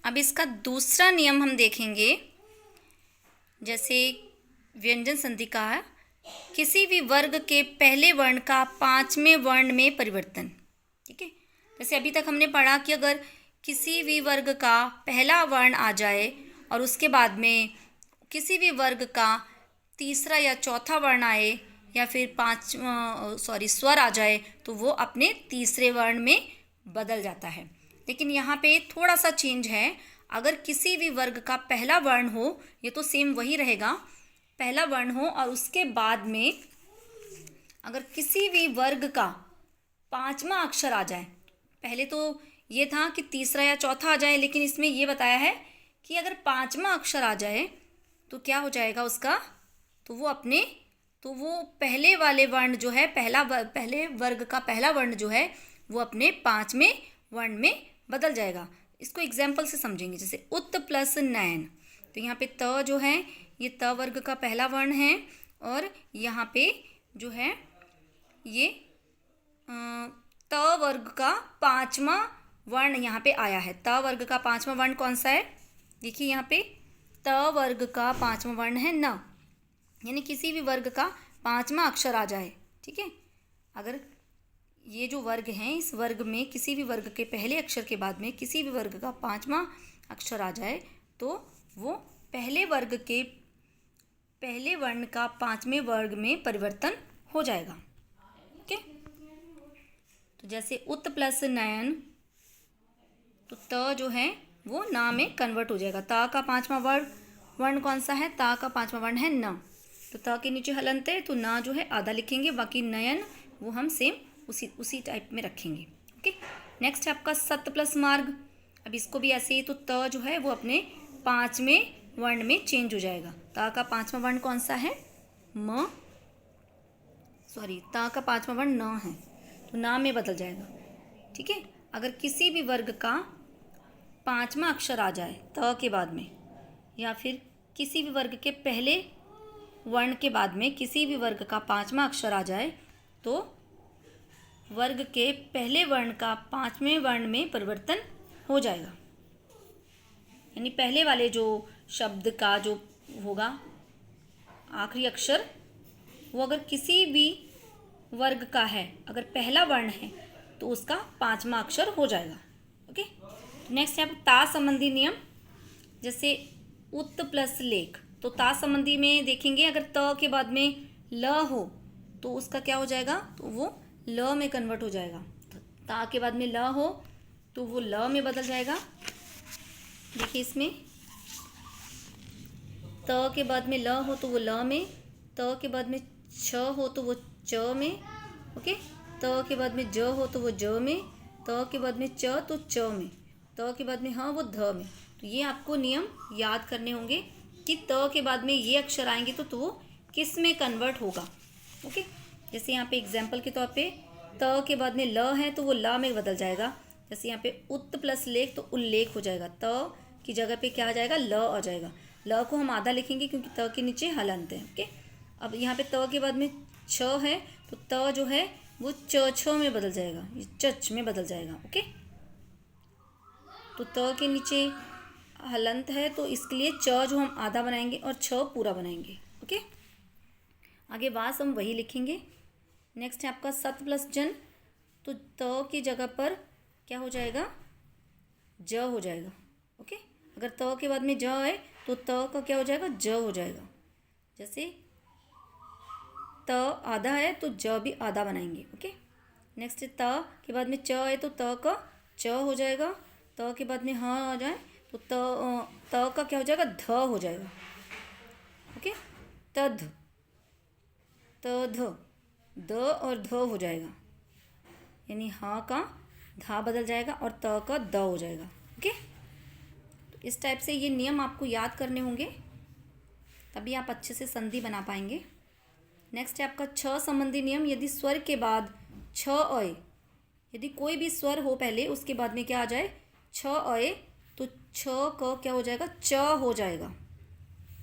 अब इसका दूसरा नियम हम देखेंगे। जैसे व्यंजन संधि का है, किसी भी वर्ग के पहले वर्ण का पांचवें वर्ण में परिवर्तन। ठीक है, जैसे अभी तक हमने पढ़ा कि अगर किसी भी वर्ग का पहला वर्ण आ जाए और उसके बाद में किसी भी वर्ग का तीसरा या चौथा वर्ण आए या फिर स्वर आ जाए तो वो अपने तीसरे वर्ण में बदल जाता है। लेकिन यहाँ पे थोड़ा सा चेंज है। अगर किसी भी वर्ग का पहला वर्ण हो, ये तो सेम वही रहेगा, पहला वर्ण हो और उसके बाद में अगर किसी भी वर्ग का पांचवा अक्षर आ जाए, पहले तो ये था कि तीसरा या चौथा आ जाए, लेकिन इसमें ये बताया है कि अगर पांचवा अक्षर आ जाए तो क्या हो जाएगा उसका, तो वो पहले वाले वर्ण जो है, पहले वर्ग का पहला वर्ण जो है वो अपने पांचवें वर्ण में बदल जाएगा। इसको एग्जाम्पल से समझेंगे। जैसे उत प्लस नयन, तो यहाँ पे त जो है ये त वर्ग का पहला वर्ण है और यहाँ पे जो है ये त वर्ग का पांचवा वर्ण यहाँ पे आया है। त वर्ग का पांचवा वर्ण कौन सा है? देखिए यहाँ पे त वर्ग का पांचवा वर्ण है न, यानी किसी भी वर्ग का पांचवा अक्षर आ जाए। ठीक है, अगर ये जो वर्ग हैं इस वर्ग में किसी भी वर्ग के पहले अक्षर के बाद में किसी भी वर्ग का पांचवा अक्षर आ जाए तो वो पहले वर्ग के पहले वर्ण का पांचवें वर्ग में परिवर्तन हो जाएगा। ओके, तो जैसे उत प्लस नयन, तो त जो है वो ना में कन्वर्ट हो जाएगा। ता का पांचवा वर्ण कौन सा है? ता का पांचवा वर्ण है न, तो ता के नीचे हलंत है तो ना जो है आधा लिखेंगे, बाकी नयन वो हम सेम उसी टाइप में रखेंगे। ओके, नेक्स्ट है आपका सत प्लस मार्ग। अब इसको भी ऐसे ही, तो त जो है वो अपने पांचवें वर्ण में चेंज हो जाएगा। ता का पांचवा वर्ण कौन सा है? ता का पांचवा वर्ण न है तो ना में बदल जाएगा। ठीक है, अगर किसी भी वर्ग का पांचवा अक्षर आ जाए त के बाद में, या फिर किसी भी वर्ग के पहले वर्ण के बाद में किसी भी वर्ग का पांचवा अक्षर आ जाए तो वर्ग के पहले वर्ण का पांचवें वर्ण में परिवर्तन हो जाएगा। यानी पहले वाले जो शब्द का जो होगा आखिरी अक्षर, वो अगर किसी भी वर्ग का है, अगर पहला वर्ण है तो उसका पांचवा अक्षर हो जाएगा। ओके, नेक्स्ट है ता संबंधी नियम। जैसे उत प्लस लेख, तो ता संबंधी में देखेंगे अगर त के बाद में ल हो तो उसका क्या हो जाएगा, तो वो ल में कन्वर्ट हो जाएगा। तो ता के बाद में ल हो तो वो ल में बदल जाएगा। देखिए इसमें त के बाद में ल हो तो वो ल में, त के बाद में छ हो तो वो च में, ओके, त के बाद में ज हो तो वो ज में, त के बाद में च तो च में, त के बाद में हाँ वो ध में। तो ये आपको नियम याद करने होंगे कि त के बाद में ये अक्षर आएंगे तो वो किस में कन्वर्ट होगा। ओके, जैसे यहाँ पे एग्जाम्पल के तौर पे त के बाद में ल है तो वो ला में बदल जाएगा। जैसे यहाँ पे उत प्लस लेख तो उल्लेख हो जाएगा, त की जगह पे क्या आ जाएगा, ल आ जाएगा। ल को हम आधा लिखेंगे क्योंकि त के नीचे हलंत है। ओके, अब यहाँ पे त के बाद में छ है तो त जो है वो छ में बदल जाएगा, ये चच में बदल जाएगा। ओके, तो त के नीचे हलंत है तो इसके लिए च जो हम आधा बनाएंगे और छ पूरा बनाएंगे। ओके, आगे वास हम वही लिखेंगे। नेक्स्ट है आपका सत प्लस जन, तो त की जगह पर क्या हो जाएगा, ज हो जाएगा। ओके, अगर त के बाद में ज है तो त का क्या हो जाएगा, ज हो जाएगा। जैसे त आधा है तो ज भी आधा बनाएंगे। ओके, नेक्स्ट त के बाद में च है तो त का च हो जाएगा। त के बाद में ह आ जाए तो त का क्या हो जाएगा, ध हो जाएगा। ओके, तध, ध, द और ध हो जाएगा, यानी हा का धा बदल जाएगा और त का द हो जाएगा। ओके, तो इस टाइप से ये नियम आपको याद करने होंगे, तभी आप अच्छे से संधि बना पाएंगे। नेक्स्ट है आपका छ संबंधी नियम। यदि स्वर के बाद छ अय, यदि कोई भी स्वर हो पहले उसके बाद में क्या आ जाए, छ अय, तो छ का क्या हो जाएगा, च हो जाएगा।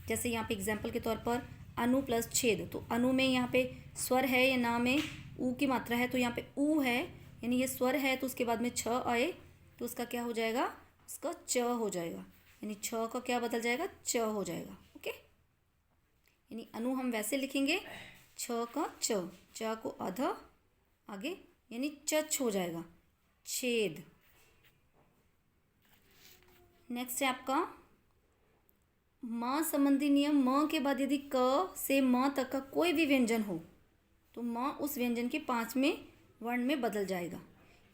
जैसे यहाँ पे एग्जाम्पल के तौर पर अनु प्लस छेद, तो अनु में यहाँ पे स्वर है या ना में ऊ की मात्रा है, तो यहाँ पे ऊ है यानी ये स्वर है तो उसके बाद में छ आए तो उसका क्या हो जाएगा, इसका च हो जाएगा, यानी छ का क्या बदल जाएगा, च हो जाएगा। ओके, यानी अनु हम वैसे लिखेंगे, छ का च को अध आगे, यानी चच हो जाएगा, छेद। नेक्स्ट है आपका म संबंधी नियम। म के बाद यदि क से म तक का कोई भी व्यंजन हो तो म उस व्यंजन के 5वें वर्ण में बदल जाएगा।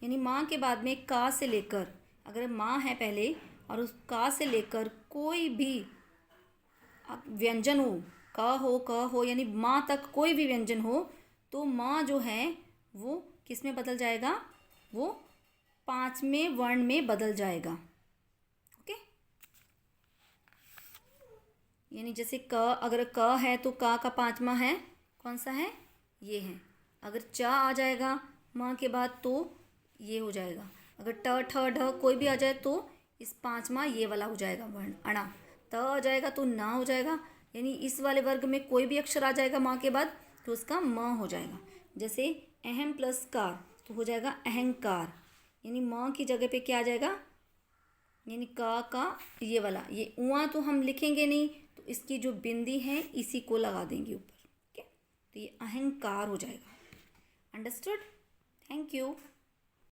यानी माँ के बाद में का से लेकर, अगर माँ है पहले और उस का से लेकर कोई भी व्यंजन हो, क हो यानी माँ तक कोई भी व्यंजन हो, तो माँ जो है वो किस में बदल जाएगा, वो 5वें वर्ण में बदल जाएगा। ओके, यानी जैसे क, अगर क है तो का 5वां है, कौन सा है, ये है। अगर च आ जाएगा माँ के बाद तो ये हो जाएगा। अगर ट ठ ढ कोई भी आ जाए तो इस 5वां ये वाला हो जाएगा वर्ण अणा। त आ जाएगा तो ना हो जाएगा, यानी इस वाले वर्ग में कोई भी अक्षर आ जाएगा माँ के बाद तो उसका म हो जाएगा। जैसे अहम प्लस कार तो हो जाएगा अहंकार, यानी म की जगह पे क्या आ जाएगा, यानी का ये वाला, ये उआ तो हम लिखेंगे नहीं, तो इसकी जो बिंदी है इसी को लगा देंगे ऊपर। ओके, तो ये अहंकार हो जाएगा। अंडरस्टूड? Thank you.